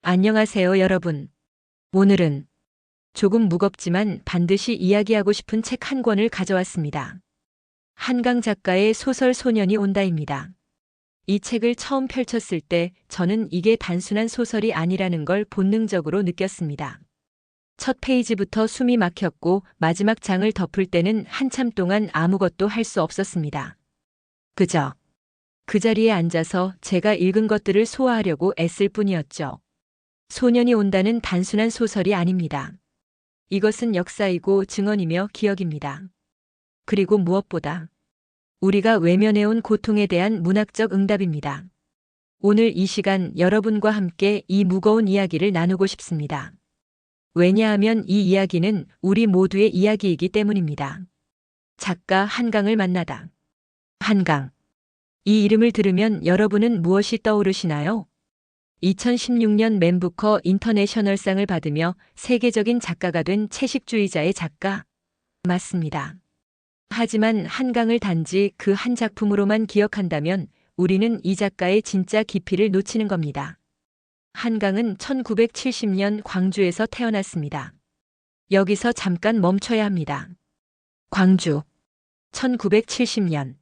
안녕하세요, 여러분. 오늘은 조금 무겁지만 반드시 이야기하고 싶은 책 한 권을 가져왔습니다. 한강 작가의 소설 소년이 온다입니다. 이 책을 처음 펼쳤을 때 저는 이게 단순한 소설이 아니라는 걸 본능적으로 느꼈습니다. 첫 페이지부터 숨이 막혔고 마지막 장을 덮을 때는 한참 동안 아무것도 할 수 없었습니다. 그저 그 자리에 앉아서 제가 읽은 것들을 소화하려고 애쓸 뿐이었죠. 소년이 온다는 단순한 소설이 아닙니다. 이것은 역사이고 증언이며 기억입니다. 그리고 무엇보다 우리가 외면해온 고통에 대한 문학적 응답입니다. 오늘 이 시간 여러분과 함께 이 무거운 이야기를 나누고 싶습니다. 왜냐하면 이 이야기는 우리 모두의 이야기이기 때문입니다. 작가 한강을 만나다. 한강. 이 이름을 들으면 여러분은 무엇이 떠오르시나요? 2016년 맨 부커 인터내셔널상을 받으며 세계적인 작가가 된 채식주의자의 작가. 맞습니다. 하지만 한강을 단지 그 한 작품으로만 기억한다면 우리는 이 작가의 진짜 깊이를 놓치는 겁니다. 한강은 1970년 광주에서 태어났습니다. 여기서 잠깐 멈춰야 합니다. 광주. 1970년.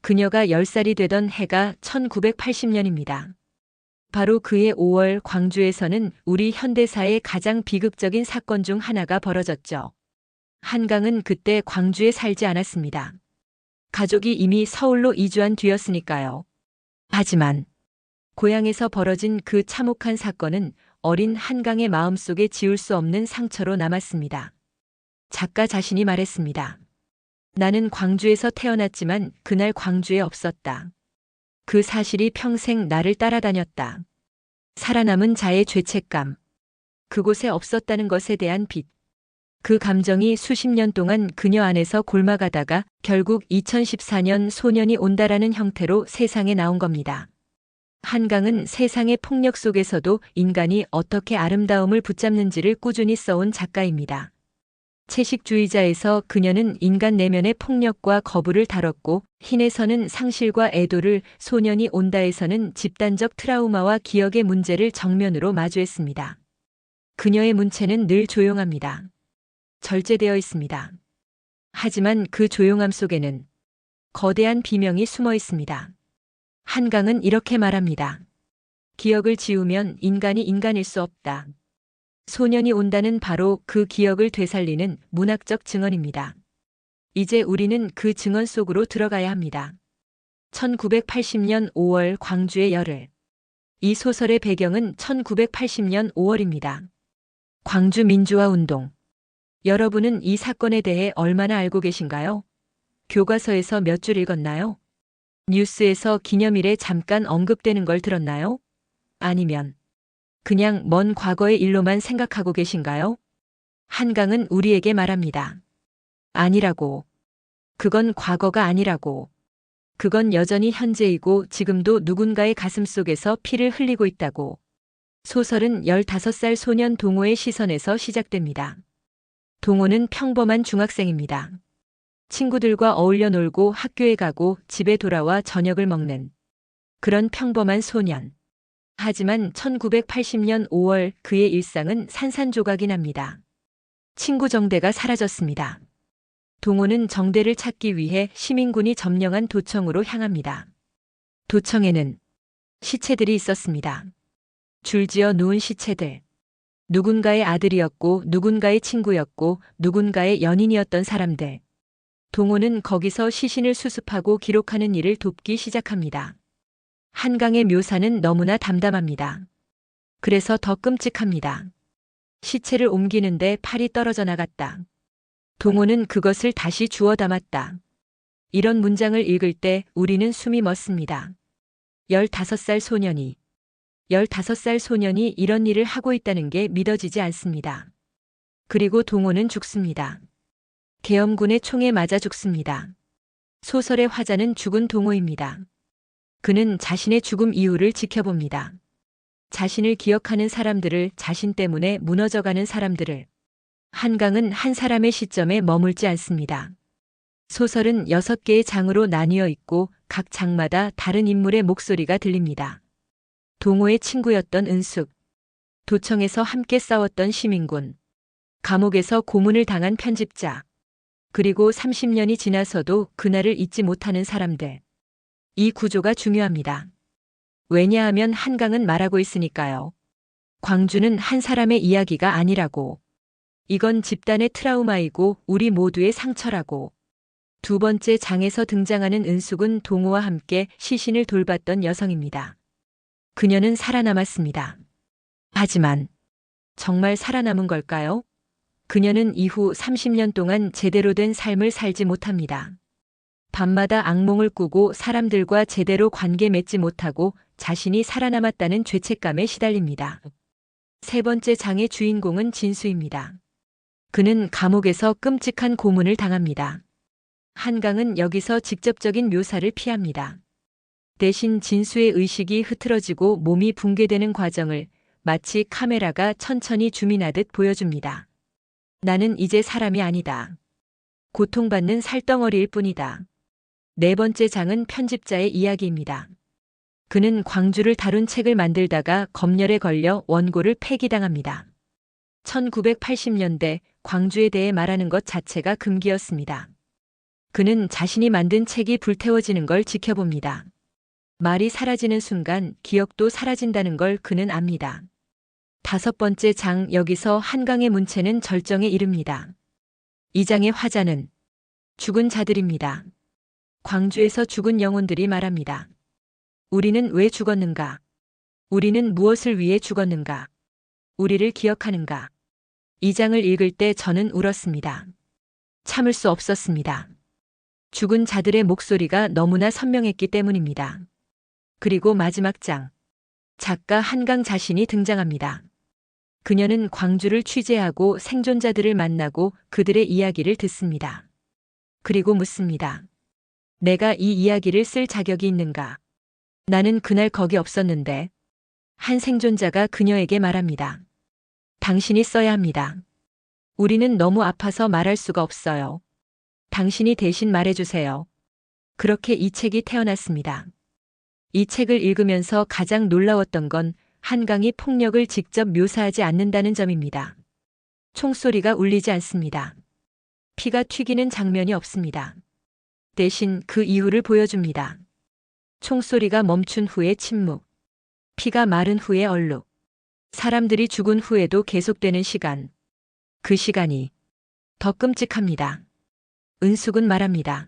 그녀가 10살이 되던 해가 1980년입니다. 바로 그해 5월 광주에서는 우리 현대사의 가장 비극적인 사건 중 하나가 벌어졌죠. 한강은 그때 광주에 살지 않았습니다. 가족이 이미 서울로 이주한 뒤였으니까요. 하지만 고향에서 벌어진 그 참혹한 사건은 어린 한강의 마음속에 지울 수 없는 상처로 남았습니다. 작가 자신이 말했습니다. 나는 광주에서 태어났지만 그날 광주에 없었다. 그 사실이 평생 나를 따라다녔다. 살아남은 자의 죄책감. 그곳에 없었다는 것에 대한 빚. 그 감정이 수십 년 동안 그녀 안에서 곪아가다가 결국 2014년 소년이 온다라는 형태로 세상에 나온 겁니다. 한강은 세상의 폭력 속에서도 인간이 어떻게 아름다움을 붙잡는지를 꾸준히 써온 작가입니다. 채식주의자에서 그녀는 인간 내면의 폭력과 거부를 다뤘고 흰에서는 상실과 애도를, 소년이 온다에서는 집단적 트라우마와 기억의 문제를 정면으로 마주했습니다. 그녀의 문체는 늘 조용합니다. 절제되어 있습니다. 하지만 그 조용함 속에는 거대한 비명이 숨어 있습니다. 한강은 이렇게 말합니다. 기억을 지우면 인간이 인간일 수 없다. 소년이 온다는 바로 그 기억을 되살리는 문학적 증언입니다. 이제 우리는 그 증언 속으로 들어가야 합니다. 1980년 5월 광주의 열흘. 이 소설의 배경은 1980년 5월입니다. 광주 민주화 운동. 여러분은 이 사건에 대해 얼마나 알고 계신가요? 교과서에서 몇 줄 읽었나요? 뉴스에서 기념일에 잠깐 언급되는 걸 들었나요? 아니면 그냥 먼 과거의 일로만 생각하고 계신가요? 한강은 우리에게 말합니다. 아니라고. 그건 과거가 아니라고. 그건 여전히 현재이고 지금도 누군가의 가슴 속에서 피를 흘리고 있다고. 소설은 15살 소년 동호의 시선에서 시작됩니다. 동호는 평범한 중학생입니다. 친구들과 어울려 놀고 학교에 가고 집에 돌아와 저녁을 먹는 그런 평범한 소년. 하지만 1980년 5월 그의 일상은 산산조각이 납니다. 친구 정대가 사라졌습니다. 동호는 정대를 찾기 위해 시민군이 점령한 도청으로 향합니다. 도청에는 시체들이 있었습니다. 줄지어 누운 시체들. 누군가의 아들이었고 누군가의 친구였고 누군가의 연인이었던 사람들. 동호는 거기서 시신을 수습하고 기록하는 일을 돕기 시작합니다. 한강의 묘사는 너무나 담담합니다. 그래서 더 끔찍합니다. 시체를 옮기는데 팔이 떨어져 나갔다. 동호는 그것을 다시 주워 담았다. 이런 문장을 읽을 때 우리는 숨이 멎습니다. 15살 소년이 15살 소년이 이런 일을 하고 있다는 게 믿어지지 않습니다. 그리고 동호는 죽습니다. 계엄군의 총에 맞아 죽습니다. 소설의 화자는 죽은 동호입니다. 그는 자신의 죽음 이유를 지켜봅니다. 자신을 기억하는 사람들을, 자신 때문에 무너져가는 사람들을. 한강은 한 사람의 시점에 머물지 않습니다. 소설은 6개의 장으로 나뉘어 있고 각 장마다 다른 인물의 목소리가 들립니다. 동호의 친구였던 은숙, 도청에서 함께 싸웠던 시민군, 감옥에서 고문을 당한 편집자, 그리고 30년이 지나서도 그날을 잊지 못하는 사람들. 이 구조가 중요합니다. 왜냐하면 한강은 말하고 있으니까요. 광주는 한 사람의 이야기가 아니라고. 이건 집단의 트라우마이고 우리 모두의 상처라고. 두 번째 장에서 등장하는 은숙은 동호와 함께 시신을 돌봤던 여성입니다. 그녀는 살아남았습니다. 하지만 정말 살아남은 걸까요? 그녀는 이후 30년 동안 제대로 된 삶을 살지 못합니다. 밤마다 악몽을 꾸고 사람들과 제대로 관계 맺지 못하고 자신이 살아남았다는 죄책감에 시달립니다. 세 번째 장의 주인공은 진수입니다. 그는 감옥에서 끔찍한 고문을 당합니다. 한강은 여기서 직접적인 묘사를 피합니다. 대신 진수의 의식이 흐트러지고 몸이 붕괴되는 과정을 마치 카메라가 천천히 줌인하듯 보여줍니다. 나는 이제 사람이 아니다. 고통받는 살덩어리일 뿐이다. 네 번째 장은 편집자의 이야기입니다. 그는 광주를 다룬 책을 만들다가 검열에 걸려 원고를 폐기당합니다. 1980년대 광주에 대해 말하는 것 자체가 금기였습니다. 그는 자신이 만든 책이 불태워지는 걸 지켜봅니다. 말이 사라지는 순간 기억도 사라진다는 걸 그는 압니다. 다섯 번째 장, 여기서 한강의 문체는 절정에 이릅니다. 이 장의 화자는 죽은 자들입니다. 광주에서 죽은 영혼들이 말합니다. 우리는 왜 죽었는가? 우리는 무엇을 위해 죽었는가? 우리를 기억하는가? 이 장을 읽을 때 저는 울었습니다. 참을 수 없었습니다. 죽은 자들의 목소리가 너무나 선명했기 때문입니다. 그리고 마지막 장. 작가 한강 자신이 등장합니다. 그녀는 광주를 취재하고 생존자들을 만나고 그들의 이야기를 듣습니다. 그리고 묻습니다. 내가 이 이야기를 쓸 자격이 있는가? 나는 그날 거기 없었는데. 한 생존자가 그녀에게 말합니다. 당신이 써야 합니다. 우리는 너무 아파서 말할 수가 없어요. 당신이 대신 말해주세요. 그렇게 이 책이 태어났습니다. 이 책을 읽으면서 가장 놀라웠던 건 한강이 폭력을 직접 묘사하지 않는다는 점입니다. 총소리가 울리지 않습니다. 피가 튀기는 장면이 없습니다. 대신 그 이유를 보여줍니다. 총소리가 멈춘 후의 침묵, 피가 마른 후의 얼룩, 사람들이 죽은 후에도 계속되는 시간. 그 시간이 더 끔찍합니다. 은숙은 말합니다.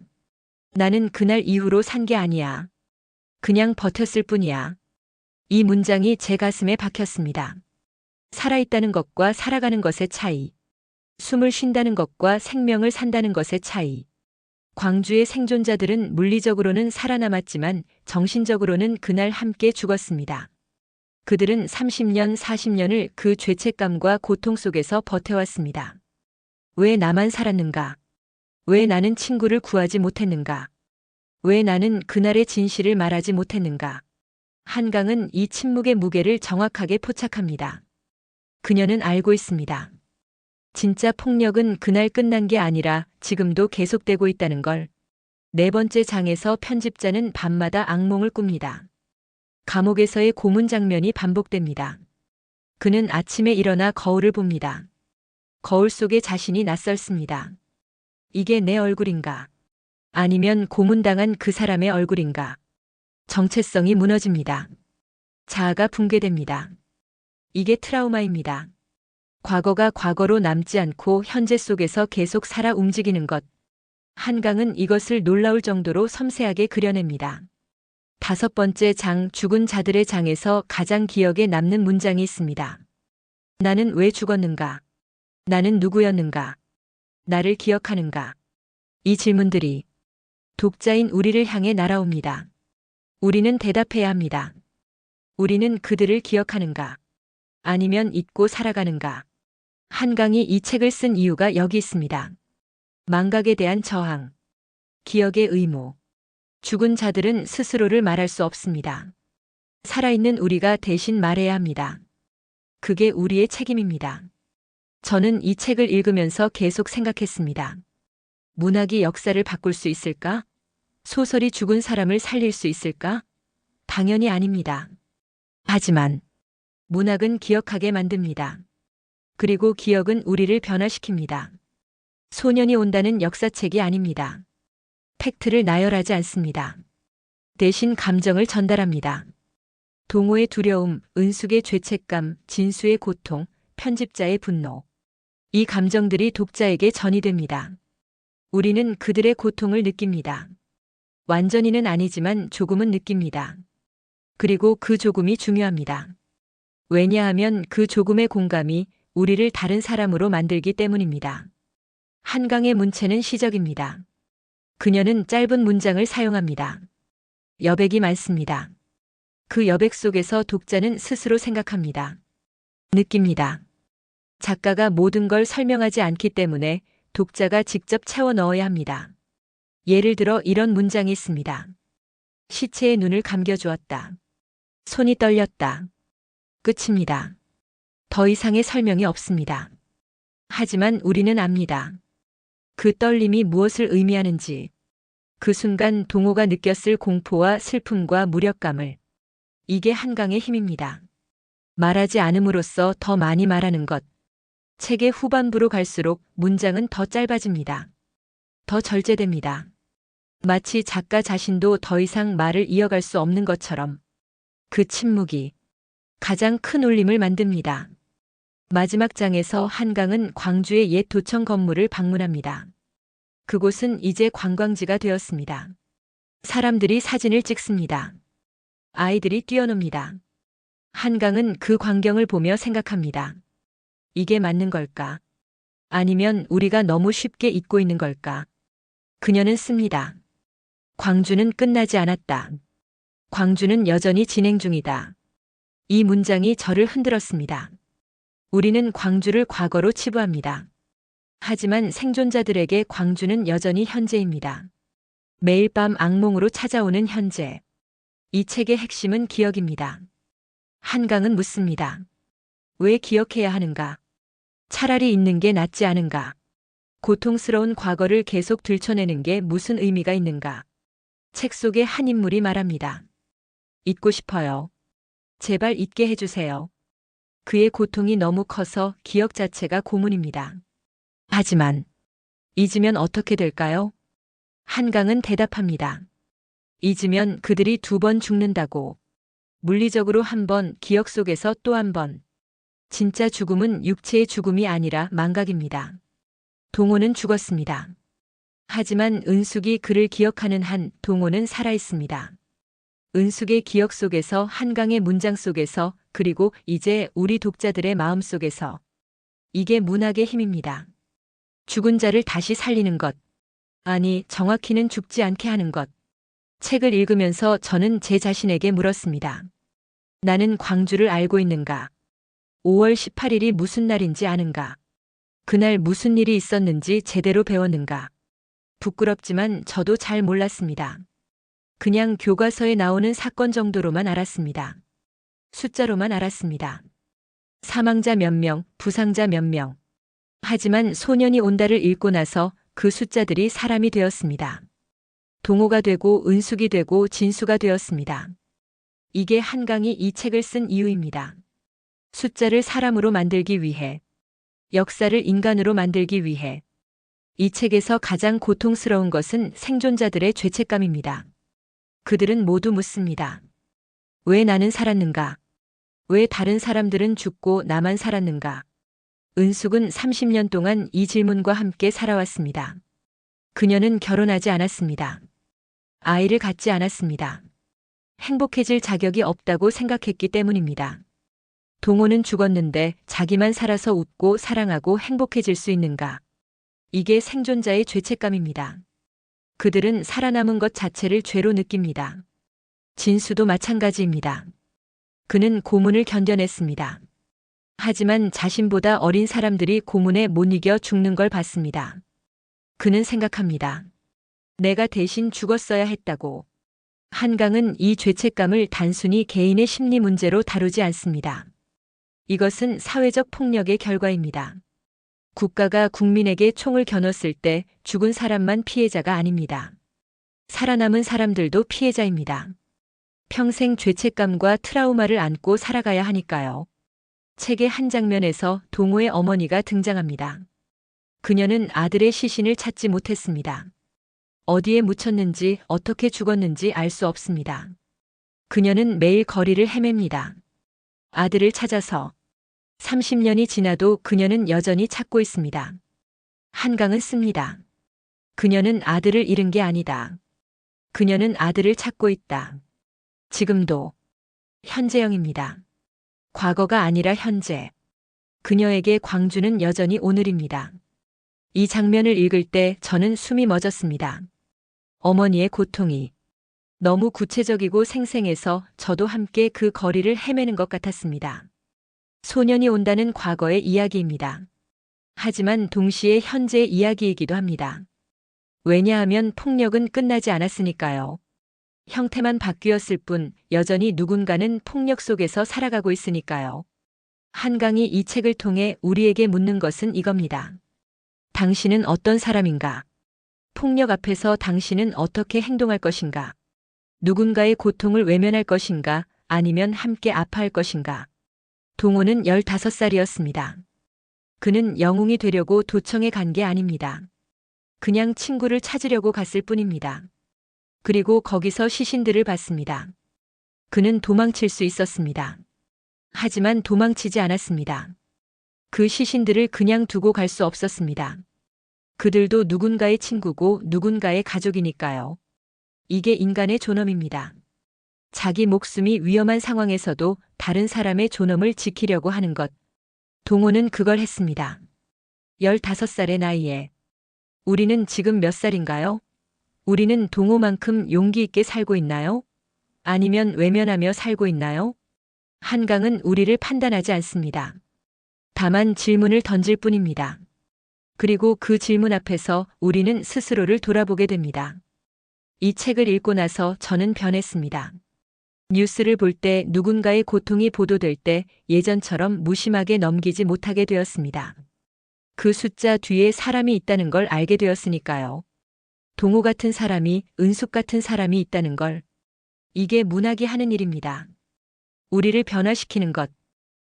나는 그날 이후로 산 게 아니야. 그냥 버텼을 뿐이야. 이 문장이 제 가슴에 박혔습니다. 살아있다는 것과 살아가는 것의 차이. 숨을 쉰다는 것과 생명을 산다는 것의 차이. 광주의 생존자들은 물리적으로는 살아남았지만 정신적으로는 그날 함께 죽었습니다. 그들은 30년, 40년을 그 죄책감과 고통 속에서 버텨왔습니다. 왜 나만 살았는가? 왜 나는 친구를 구하지 못했는가? 왜 나는 그날의 진실을 말하지 못했는가? 한강은 이 침묵의 무게를 정확하게 포착합니다. 그녀는 알고 있습니다. 진짜 폭력은 그날 끝난 게 아니라 지금도 계속되고 있다는 걸. 네 번째 장에서 편집자는 밤마다 악몽을 꿉니다. 감옥에서의 고문 장면이 반복됩니다. 그는 아침에 일어나 거울을 봅니다. 거울 속에 자신이 낯설습니다. 이게 내 얼굴인가? 아니면 고문당한 그 사람의 얼굴인가? 정체성이 무너집니다. 자아가 붕괴됩니다. 이게 트라우마입니다. 과거가 과거로 남지 않고 현재 속에서 계속 살아 움직이는 것. 한강은 이것을 놀라울 정도로 섬세하게 그려냅니다. 다섯 번째 장, 죽은 자들의 장에서 가장 기억에 남는 문장이 있습니다. 나는 왜 죽었는가? 나는 누구였는가? 나를 기억하는가? 이 질문들이 독자인 우리를 향해 날아옵니다. 우리는 대답해야 합니다. 우리는 그들을 기억하는가? 아니면 잊고 살아가는가? 한강이 이 책을 쓴 이유가 여기 있습니다. 망각에 대한 저항, 기억의 의무. 죽은 자들은 스스로를 말할 수 없습니다. 살아있는 우리가 대신 말해야 합니다. 그게 우리의 책임입니다. 저는 이 책을 읽으면서 계속 생각했습니다. 문학이 역사를 바꿀 수 있을까? 소설이 죽은 사람을 살릴 수 있을까? 당연히 아닙니다. 하지만 문학은 기억하게 만듭니다. 그리고 기억은 우리를 변화시킵니다. 소년이 온다는 역사책이 아닙니다. 팩트를 나열하지 않습니다. 대신 감정을 전달합니다. 동호의 두려움, 은숙의 죄책감, 진수의 고통, 편집자의 분노. 이 감정들이 독자에게 전이됩니다. 우리는 그들의 고통을 느낍니다. 완전히는 아니지만 조금은 느낍니다. 그리고 그 조금이 중요합니다. 왜냐하면 그 조금의 공감이 우리를 다른 사람으로 만들기 때문입니다. 한강의 문체는 시적입니다. 그녀는 짧은 문장을 사용합니다. 여백이 많습니다. 그 여백 속에서 독자는 스스로 생각합니다. 느낍니다. 작가가 모든 걸 설명하지 않기 때문에 독자가 직접 채워 넣어야 합니다. 예를 들어 이런 문장이 있습니다. 시체의 눈을 감겨주었다. 손이 떨렸다. 끝입니다. 더 이상의 설명이 없습니다. 하지만 우리는 압니다. 그 떨림이 무엇을 의미하는지, 그 순간 동호가 느꼈을 공포와 슬픔과 무력감을. 이게 한강의 힘입니다. 말하지 않음으로써 더 많이 말하는 것. 책의 후반부로 갈수록 문장은 더 짧아집니다. 더 절제됩니다. 마치 작가 자신도 더 이상 말을 이어갈 수 없는 것처럼 그 침묵이 가장 큰 울림을 만듭니다. 마지막 장에서 한강은 광주의 옛 도청 건물을 방문합니다. 그곳은 이제 관광지가 되었습니다. 사람들이 사진을 찍습니다. 아이들이 뛰어놉니다. 한강은 그 광경을 보며 생각합니다. 이게 맞는 걸까? 아니면 우리가 너무 쉽게 잊고 있는 걸까? 그녀는 씁니다. 광주는 끝나지 않았다. 광주는 여전히 진행 중이다. 이 문장이 저를 흔들었습니다. 우리는 광주를 과거로 치부합니다. 하지만 생존자들에게 광주는 여전히 현재입니다. 매일 밤 악몽으로 찾아오는 현재. 이 책의 핵심은 기억입니다. 한강은 묻습니다. 왜 기억해야 하는가? 차라리 잊는 게 낫지 않은가? 고통스러운 과거를 계속 들춰내는 게 무슨 의미가 있는가? 책 속의 한 인물이 말합니다. 잊고 싶어요. 제발 잊게 해주세요. 그의 고통이 너무 커서 기억 자체가 고문입니다. 하지만 잊으면 어떻게 될까요? 한강은 대답합니다. 잊으면 그들이 2번 죽는다고. 물리적으로 1번, 기억 속에서 또 1번. 진짜 죽음은 육체의 죽음이 아니라 망각입니다. 동호는 죽었습니다. 하지만 은숙이 그를 기억하는 한 동호는 살아있습니다. 은숙의 기억 속에서, 한강의 문장 속에서, 그리고 이제 우리 독자들의 마음 속에서. 이게 문학의 힘입니다. 죽은 자를 다시 살리는 것. 아니, 정확히는 죽지 않게 하는 것. 책을 읽으면서 저는 제 자신에게 물었습니다. 나는 광주를 알고 있는가? 5월 18일이 무슨 날인지 아는가? 그날 무슨 일이 있었는지 제대로 배웠는가? 부끄럽지만 저도 잘 몰랐습니다. 그냥 교과서에 나오는 사건 정도로만 알았습니다. 숫자로만 알았습니다. 사망자 몇 명, 부상자 몇 명. 하지만 소년이 온다를 읽고 나서 그 숫자들이 사람이 되었습니다. 동호가 되고 은숙이 되고 진수가 되었습니다. 이게 한강이 이 책을 쓴 이유입니다. 숫자를 사람으로 만들기 위해, 역사를 인간으로 만들기 위해. 이 책에서 가장 고통스러운 것은 생존자들의 죄책감입니다. 그들은 모두 묻습니다. 왜 나는 살았는가? 왜 다른 사람들은 죽고 나만 살았는가? 은숙은 30년 동안 이 질문과 함께 살아왔습니다. 그녀는 결혼하지 않았습니다. 아이를 갖지 않았습니다. 행복해질 자격이 없다고 생각했기 때문입니다. 동호는 죽었는데 자기만 살아서 웃고 사랑하고 행복해질 수 있는가? 이게 생존자의 죄책감입니다. 그들은 살아남은 것 자체를 죄로 느낍니다. 진수도 마찬가지입니다. 그는 고문을 견뎌냈습니다. 하지만 자신보다 어린 사람들이 고문에 못 이겨 죽는 걸 봤습니다. 그는 생각합니다. 내가 대신 죽었어야 했다고. 한강은 이 죄책감을 단순히 개인의 심리 문제로 다루지 않습니다. 이것은 사회적 폭력의 결과입니다. 국가가 국민에게 총을 겨눴을 때 죽은 사람만 피해자가 아닙니다. 살아남은 사람들도 피해자입니다. 평생 죄책감과 트라우마를 안고 살아가야 하니까요. 책의 한 장면에서 동호의 어머니가 등장합니다. 그녀는 아들의 시신을 찾지 못했습니다. 어디에 묻혔는지 어떻게 죽었는지 알 수 없습니다. 그녀는 매일 거리를 헤맵니다. 아들을 찾아서 30년이 지나도 그녀는 여전히 찾고 있습니다. 한강은 씁니다. 그녀는 아들을 잃은 게 아니다. 그녀는 아들을 찾고 있다. 지금도. 현재형입니다. 과거가 아니라 현재. 그녀에게 광주는 여전히 오늘입니다. 이 장면을 읽을 때 저는 숨이 멎었습니다. 어머니의 고통이 너무 구체적이고 생생해서 저도 함께 그 거리를 헤매는 것 같았습니다. 소년이 온다는 과거의 이야기입니다. 하지만 동시에 현재의 이야기이기도 합니다. 왜냐하면 폭력은 끝나지 않았으니까요. 형태만 바뀌었을 뿐 여전히 누군가는 폭력 속에서 살아가고 있으니까요. 한강이 이 책을 통해 우리에게 묻는 것은 이겁니다. 당신은 어떤 사람인가? 폭력 앞에서 당신은 어떻게 행동할 것인가? 누군가의 고통을 외면할 것인가? 아니면 함께 아파할 것인가? 동호는 15살이었습니다. 그는 영웅이 되려고 도청에 간 게 아닙니다. 그냥 친구를 찾으려고 갔을 뿐입니다. 그리고 거기서 시신들을 봤습니다. 그는 도망칠 수 있었습니다. 하지만 도망치지 않았습니다. 그 시신들을 그냥 두고 갈 수 없었습니다. 그들도 누군가의 친구고 누군가의 가족이니까요. 이게 인간의 존엄입니다. 자기 목숨이 위험한 상황에서도 다른 사람의 존엄을 지키려고 하는 것. 동호는 그걸 했습니다. 15살의 나이에. 우리는 지금 몇 살인가요? 우리는 동호만큼 용기 있게 살고 있나요? 아니면 외면하며 살고 있나요? 한강은 우리를 판단하지 않습니다. 다만 질문을 던질 뿐입니다. 그리고 그 질문 앞에서 우리는 스스로를 돌아보게 됩니다. 이 책을 읽고 나서 저는 변했습니다. 뉴스를 볼 때 누군가의 고통이 보도될 때 예전처럼 무심하게 넘기지 못하게 되었습니다. 그 숫자 뒤에 사람이 있다는 걸 알게 되었으니까요. 동호 같은 사람이, 은숙 같은 사람이 있다는 걸. 이게 문학이 하는 일입니다. 우리를 변화시키는 것,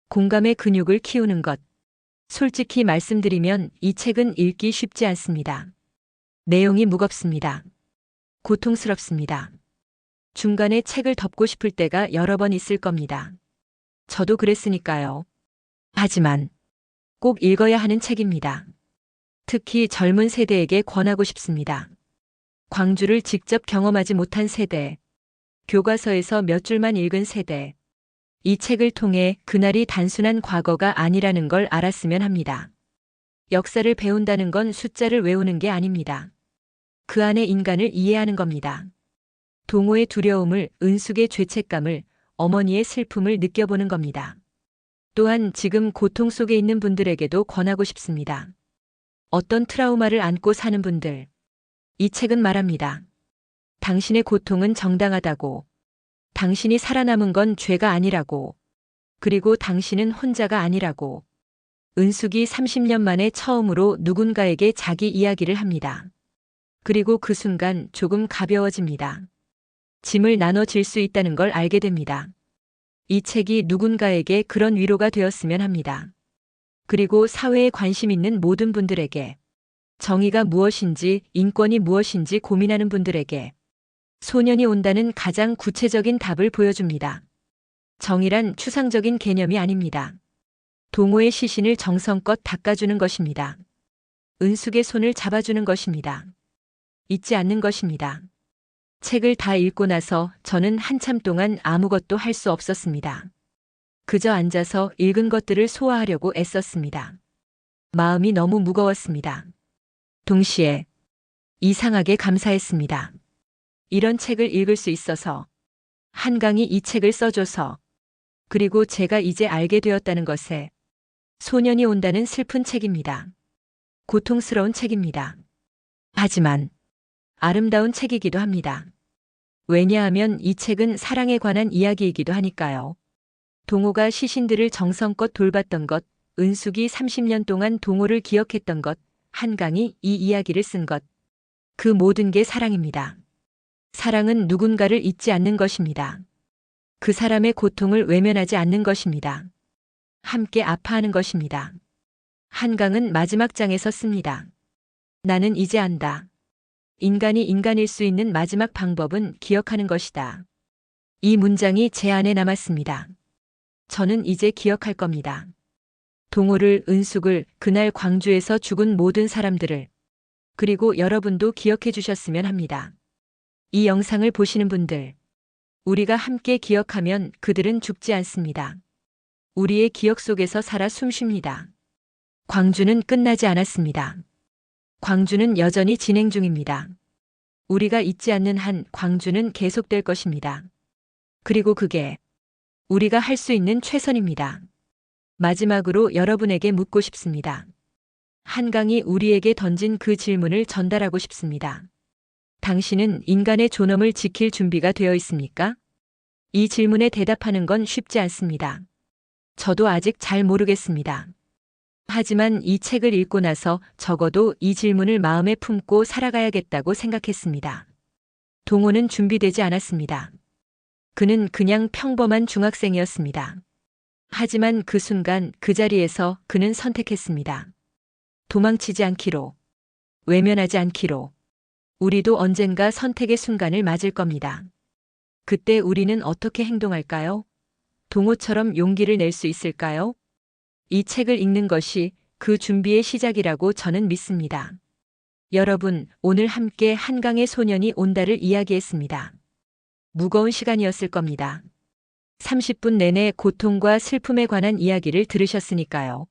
공감의 근육을 키우는 것. 솔직히 말씀드리면 이 책은 읽기 쉽지 않습니다. 내용이 무겁습니다. 고통스럽습니다. 중간에 책을 덮고 싶을 때가 여러 번 있을 겁니다. 저도 그랬으니까요. 하지만 꼭 읽어야 하는 책입니다. 특히 젊은 세대에게 권하고 싶습니다. 광주를 직접 경험하지 못한 세대, 교과서에서 몇 줄만 읽은 세대, 이 책을 통해 그날이 단순한 과거가 아니라는 걸 알았으면 합니다. 역사를 배운다는 건 숫자를 외우는 게 아닙니다. 그 안에 인간을 이해하는 겁니다. 동호의 두려움을, 은숙의 죄책감을, 어머니의 슬픔을 느껴보는 겁니다. 또한 지금 고통 속에 있는 분들에게도 권하고 싶습니다. 어떤 트라우마를 안고 사는 분들. 이 책은 말합니다. 당신의 고통은 정당하다고. 당신이 살아남은 건 죄가 아니라고. 그리고 당신은 혼자가 아니라고. 은숙이 30년 만에 처음으로 누군가에게 자기 이야기를 합니다. 그리고 그 순간 조금 가벼워집니다. 짐을 나눠질 수 있다는 걸 알게 됩니다. 이 책이 누군가에게 그런 위로가 되었으면 합니다. 그리고 사회에 관심 있는 모든 분들에게, 정의가 무엇인지, 인권이 무엇인지 고민하는 분들에게, 소년이 온다는 가장 구체적인 답을 보여줍니다. 정의란 추상적인 개념이 아닙니다. 동호의 시신을 정성껏 닦아주는 것입니다. 은숙의 손을 잡아주는 것입니다. 잊지 않는 것입니다. 책을 다 읽고 나서 저는 한참 동안 아무것도 할 수 없었습니다. 그저 앉아서 읽은 것들을 소화하려고 애썼습니다. 마음이 너무 무거웠습니다. 동시에 이상하게 감사했습니다. 이런 책을 읽을 수 있어서, 한강이 이 책을 써줘서, 그리고 제가 이제 알게 되었다는 것에, 소년이 온다는 슬픈 책입니다. 고통스러운 책입니다. 하지만 아름다운 책이기도 합니다. 왜냐하면 이 책은 사랑에 관한 이야기이기도 하니까요. 동호가 시신들을 정성껏 돌봤던 것, 은숙이 30년 동안 동호를 기억했던 것, 한강이 이 이야기를 쓴 것. 그 모든 게 사랑입니다. 사랑은 누군가를 잊지 않는 것입니다. 그 사람의 고통을 외면하지 않는 것입니다. 함께 아파하는 것입니다. 한강은 마지막 장에서 씁니다. 나는 이제 안다. 인간이 인간일 수 있는 마지막 방법은 기억하는 것이다. 이 문장이 제 안에 남았습니다. 저는 이제 기억할 겁니다. 동호를, 은숙을, 그날 광주에서 죽은 모든 사람들을, 그리고 여러분도 기억해 주셨으면 합니다. 이 영상을 보시는 분들, 우리가 함께 기억하면 그들은 죽지 않습니다. 우리의 기억 속에서 살아 숨쉽니다. 광주는 끝나지 않았습니다. 광주는 여전히 진행 중입니다. 우리가 잊지 않는 한 광주는 계속될 것입니다. 그리고 그게 우리가 할 수 있는 최선입니다. 마지막으로 여러분에게 묻고 싶습니다. 한강이 우리에게 던진 그 질문을 전달하고 싶습니다. 당신은 인간의 존엄을 지킬 준비가 되어 있습니까? 이 질문에 대답하는 건 쉽지 않습니다. 저도 아직 잘 모르겠습니다. 하지만 이 책을 읽고 나서 적어도 이 질문을 마음에 품고 살아가야겠다고 생각했습니다. 동호는 준비되지 않았습니다. 그는 그냥 평범한 중학생이었습니다. 하지만 그 순간 그 자리에서 그는 선택했습니다. 도망치지 않기로, 외면하지 않기로. 우리도 언젠가 선택의 순간을 맞을 겁니다. 그때 우리는 어떻게 행동할까요? 동호처럼 용기를 낼 수 있을까요? 이 책을 읽는 것이 그 준비의 시작이라고 저는 믿습니다. 여러분, 오늘 함께 한강의 소년이 온다를 이야기했습니다. 무거운 시간이었을 겁니다. 30분 내내 고통과 슬픔에 관한 이야기를 들으셨으니까요.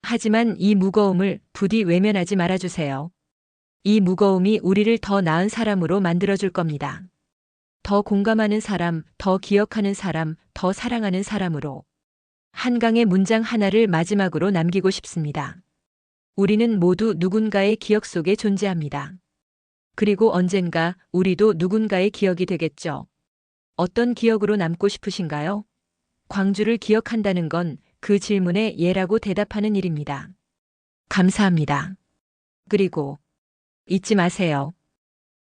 하지만 이 무거움을 부디 외면하지 말아주세요. 이 무거움이 우리를 더 나은 사람으로 만들어줄 겁니다. 더 공감하는 사람, 더 기억하는 사람, 더 사랑하는 사람으로. 한강의 문장 하나를 마지막으로 남기고 싶습니다. 우리는 모두 누군가의 기억 속에 존재합니다. 그리고 언젠가 우리도 누군가의 기억이 되겠죠. 어떤 기억으로 남고 싶으신가요? 광주를 기억한다는 건 그 질문에 예라고 대답하는 일입니다. 감사합니다. 그리고 잊지 마세요.